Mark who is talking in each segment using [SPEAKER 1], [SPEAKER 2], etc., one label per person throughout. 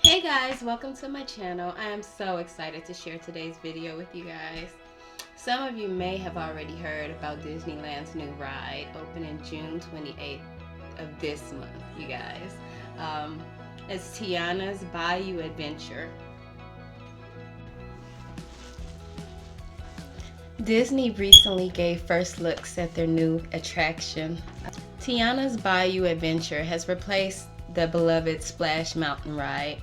[SPEAKER 1] Hey guys, welcome to my channel. I am so excited to share today's video with you guys. Some of you may have already heard about Disneyland's new ride opening June 28th of this month, you guys. It's Tiana's Bayou Adventure. Disney recently gave first looks at their new attraction. Tiana's Bayou Adventure has replaced the beloved Splash Mountain ride.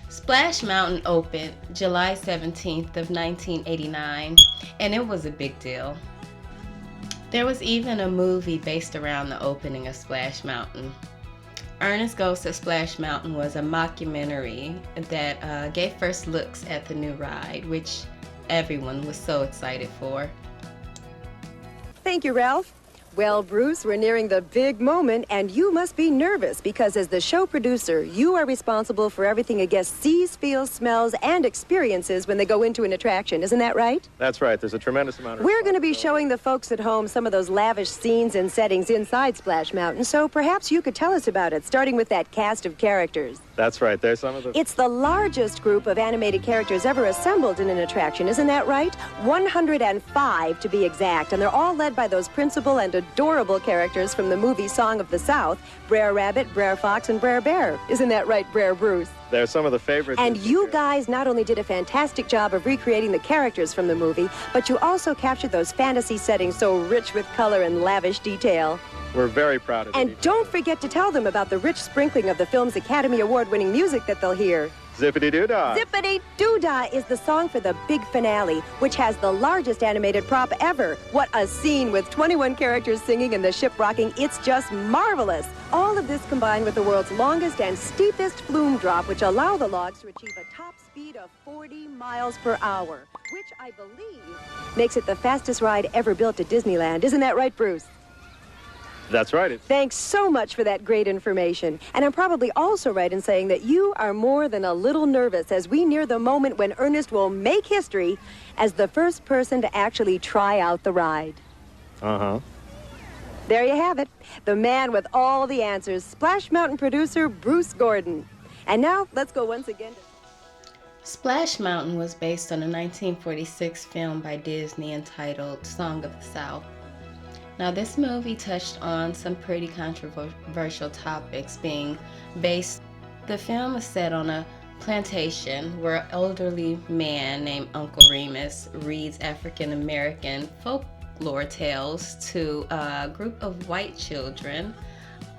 [SPEAKER 1] Splash Mountain opened July 17th of 1989, and it was a big deal. There was even a movie based around the opening of Splash Mountain. Ernest Goes to Splash Mountain was a mockumentary that gave first looks at the new ride, which everyone was so excited for.
[SPEAKER 2] Thank you, Ralph. Well, Bruce, we're nearing the big moment, and you must be nervous because as the show producer, you are responsible for everything a guest sees, feels, smells, and experiences when they go into an attraction. Isn't that right?
[SPEAKER 3] That's right. There's a tremendous amount of
[SPEAKER 2] We're going to be showing the folks at home some of those lavish scenes and settings inside Splash Mountain, so perhaps you could tell us about it, starting with that cast of characters.
[SPEAKER 3] That's right. There's some of the...
[SPEAKER 2] It's the largest group of animated characters ever assembled in an attraction, isn't that right? 105 to be exact, and they're all led by those principal and adorable characters from the movie Song of the South, Brer Rabbit, Brer Fox, and Brer Bear. Isn't that right, Brer Bruce?
[SPEAKER 3] They're some of the favorites.
[SPEAKER 2] And you guys not only did a fantastic job of recreating the characters from the movie, but you also captured those fantasy settings so rich with color and lavish detail.
[SPEAKER 3] We're very proud of it.
[SPEAKER 2] And don't forget to tell them about the rich sprinkling of the film's Academy Award-winning music that they'll hear.
[SPEAKER 3] Zippity-doo-dah.
[SPEAKER 2] Zippity-doo-dah is the song for the big finale, which has the largest animated prop ever. What a scene with 21 characters singing and the ship rocking. It's just marvelous. All of this combined with the world's longest and steepest flume drop, which allow the logs to achieve a top speed of 40 miles per hour, which I believe makes it the fastest ride ever built at Disneyland. Isn't that right, Bruce?
[SPEAKER 3] That's right.
[SPEAKER 2] Thanks so much for that great information. And I'm probably also right in saying that you are more than a little nervous as we near the moment when Ernest will make history as the first person to actually try out the ride.
[SPEAKER 3] Uh-huh.
[SPEAKER 2] There you have it. The man with all the answers, Splash Mountain producer Bruce Gordon. And now, let's go once again.
[SPEAKER 1] Splash Mountain was based on a 1946 film by Disney entitled Song of the South. Now, this movie touched on some pretty controversial topics being based. The film is set on a plantation where an elderly man named Uncle Remus reads African-American folklore tales to a group of white children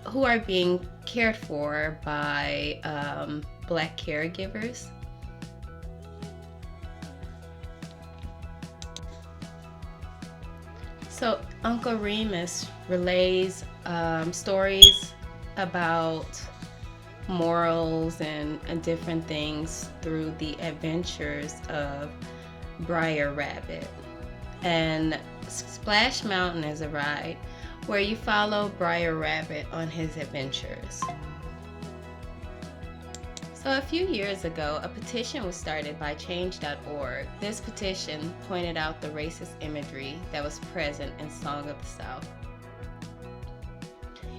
[SPEAKER 1] who are being cared for by black caregivers. So Uncle Remus relays stories about morals and different things through the adventures of Brer Rabbit. And Splash Mountain is a ride where you follow Brer Rabbit on his adventures. So a few years ago, a petition was started by Change.org. This petition pointed out the racist imagery that was present in Song of the South.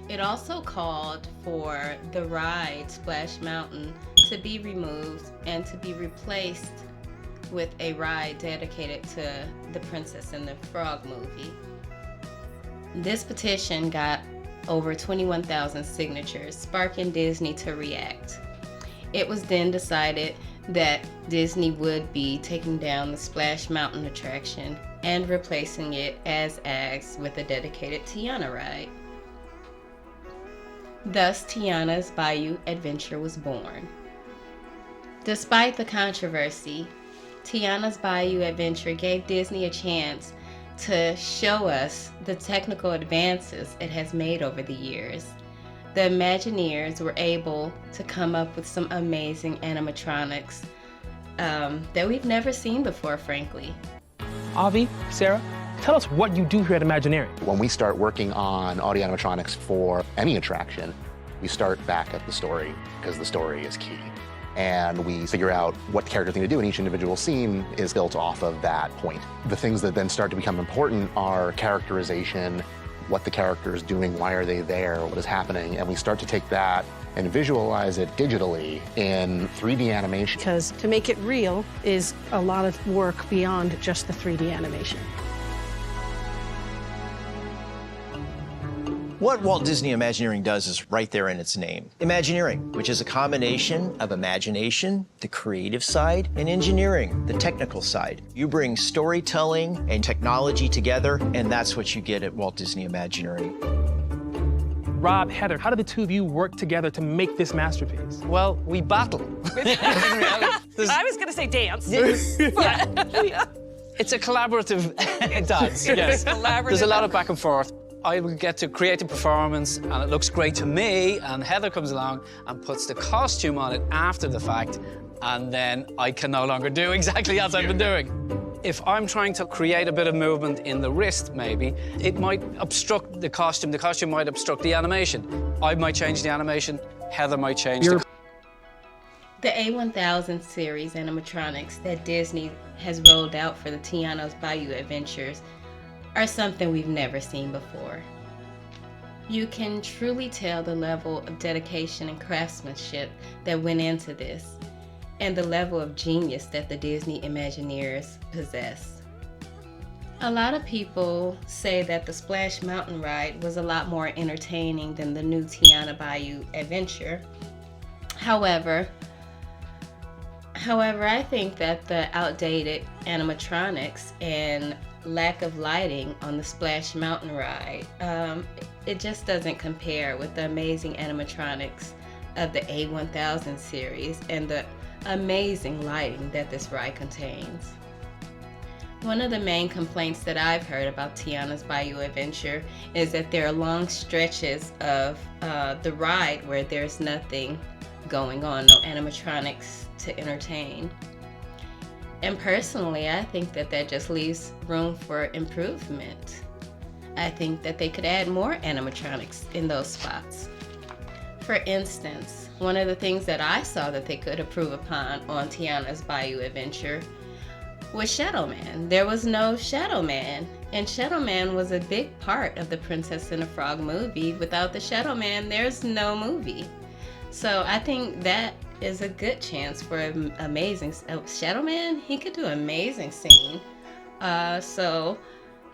[SPEAKER 1] It also called for the ride Splash Mountain to be removed and to be replaced with a ride dedicated to the Princess and the Frog movie. This petition got over 21,000 signatures, sparking Disney to react. It was then decided that Disney would be taking down the Splash Mountain attraction and replacing it as asked with a dedicated Tiana ride. Thus, Tiana's Bayou Adventure was born. Despite the controversy, Tiana's Bayou Adventure gave Disney a chance to show us the technical advances it has made over the years. The Imagineers were able to come up with some amazing animatronics that we've never seen before, frankly.
[SPEAKER 4] Avi, Sarah, tell us what you do here at Imagineering.
[SPEAKER 5] When we start working on audio animatronics for any attraction, we start back at the story because the story is key. And we figure out what the characters need to do, and each individual scene is built off of that point. The things that then start to become important are characterization, what the character is doing, why are they there, what is happening, and we start to take that and visualize it digitally in 3D animation.
[SPEAKER 6] Because to make it real is a lot of work beyond just the 3D animation.
[SPEAKER 7] What Walt Disney Imagineering does is right there in its name. Imagineering, which is a combination of imagination, the creative side, and engineering, the technical side. You bring storytelling and technology together, and that's what you get at Walt Disney Imagineering.
[SPEAKER 4] Rob, Heather, how did the two of you work together to make this masterpiece?
[SPEAKER 8] Well, we battle.
[SPEAKER 9] I was going to say dance.
[SPEAKER 8] It's a collaborative dance, yes. There's a lot of back and forth. I would get to create a performance, and it looks great to me, and Heather comes along and puts the costume on it after the fact, and then I can no longer do exactly as I've been doing. If I'm trying to create a bit of movement in the wrist, maybe, it might obstruct the costume might obstruct the animation. I might change the animation, Heather might change the...
[SPEAKER 1] The A1000 series animatronics that Disney has rolled out for the Tiana's Bayou adventures are something we've never seen before. You can truly tell the level of dedication and craftsmanship that went into this, and the level of genius that the Disney Imagineers possess. A lot of people say that the Splash Mountain ride was a lot more entertaining than the new Tiana Bayou adventure. However, I think that the outdated animatronics and lack of lighting on the Splash Mountain ride, it just doesn't compare with the amazing animatronics of the A1000 series and the amazing lighting that this ride contains. One of the main complaints that I've heard about Tiana's Bayou Adventure is that there are long stretches of the ride where there's nothing going on, no animatronics to entertain. And personally, I think that just leaves room for improvement. I think that they could add more animatronics in those spots. For instance, one of the things that I saw that they could improve upon on Tiana's Bayou Adventure was Shadow Man. There was no Shadow Man, and Shadow Man was a big part of the Princess and the Frog movie. Without the Shadow Man, there's no movie. So I think that is a good chance for an amazing Shadow Man. He could do an amazing scene. So,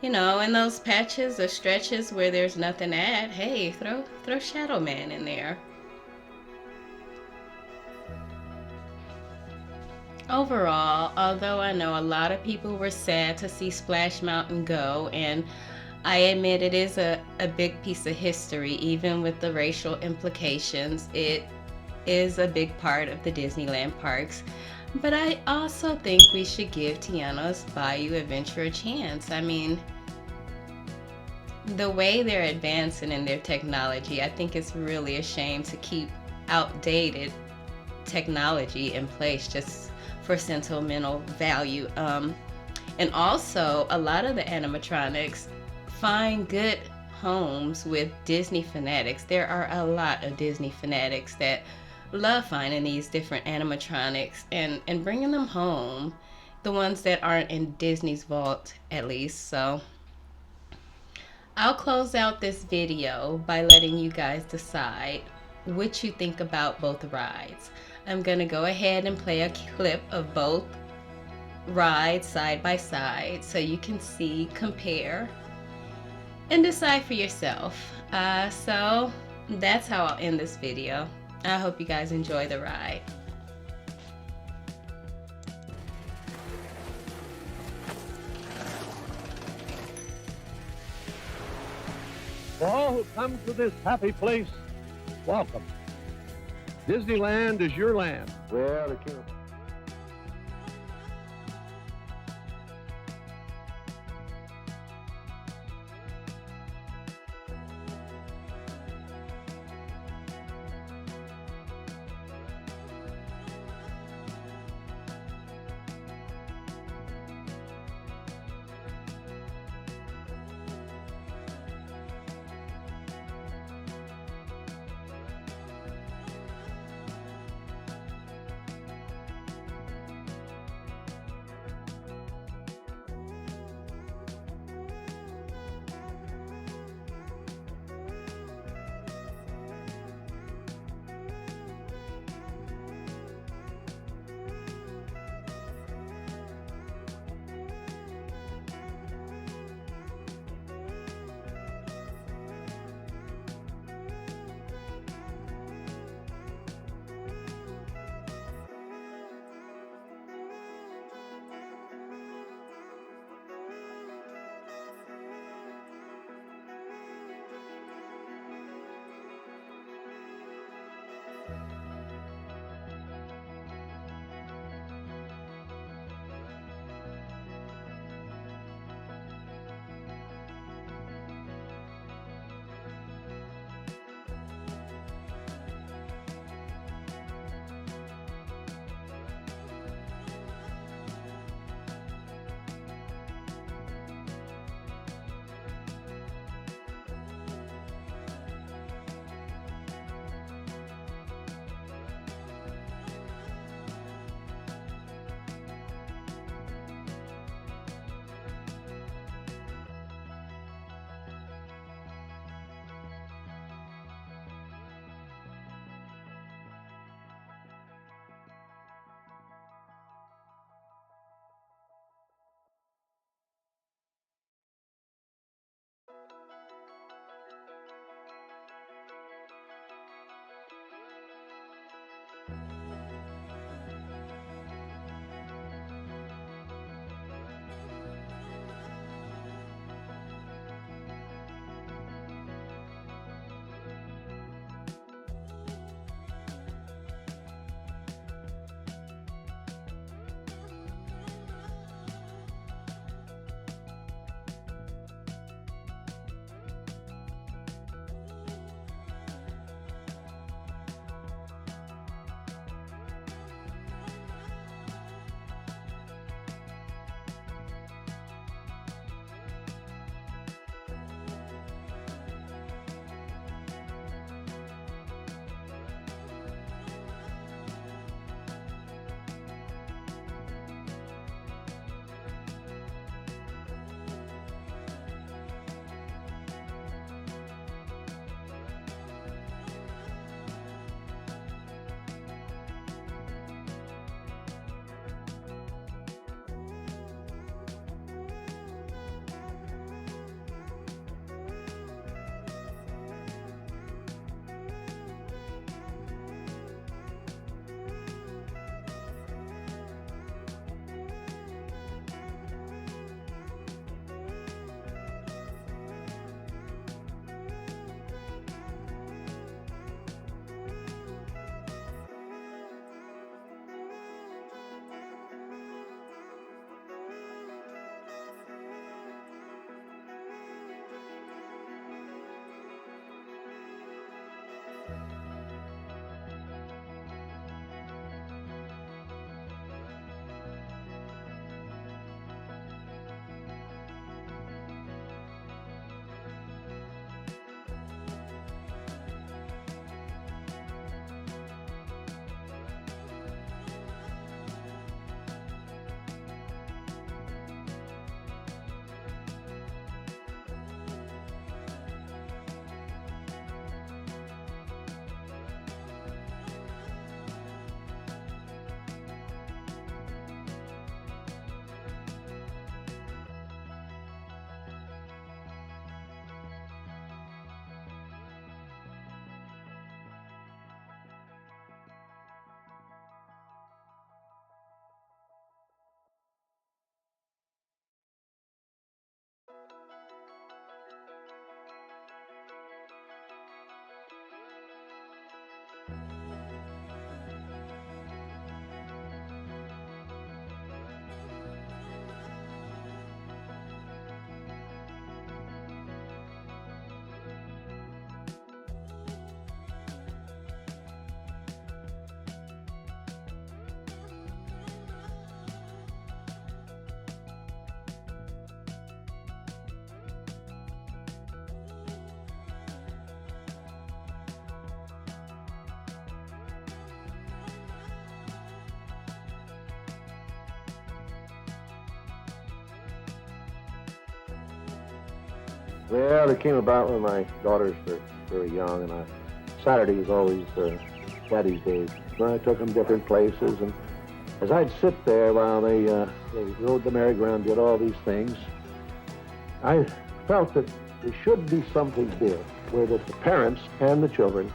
[SPEAKER 1] you know, in those patches or stretches where there's nothing to add, hey, throw Shadow Man in there. Overall, although I know a lot of people were sad to see Splash Mountain go, and I admit it is a big piece of history, even with the racial implications, it is a big part of the Disneyland parks. But I also think we should give Tiana's Bayou Adventure a chance. I mean, the way they're advancing in their technology, I think it's really a shame to keep outdated technology in place just for sentimental value. And also, a lot of the animatronics find good homes with Disney fanatics. There are a lot of Disney fanatics that love finding these different animatronics and bringing them home, the ones that aren't in Disney's vault at least. So I'll close out this video by letting you guys decide what you think about both rides. I'm gonna go ahead and play a clip of both rides side by side so you can see, compare, and decide for yourself. So that's how I'll end this video. I hope you guys enjoy the ride.
[SPEAKER 10] For all who come to this happy place, welcome. Disneyland is your land. Well, the king. Well, it came about when my daughters were very young, and Saturday was always Daddy's days. I took them different places, and as I'd sit there while they rode the merry-go-round, did all these things, I felt that there should be something big where the parents and the children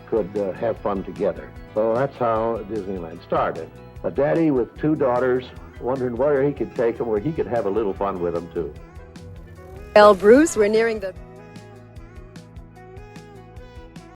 [SPEAKER 10] could have fun together. So that's how Disneyland started. A daddy with two daughters wondering where he could take them, where he could have a little fun with them, too.
[SPEAKER 2] Well, Bruce, we're nearing the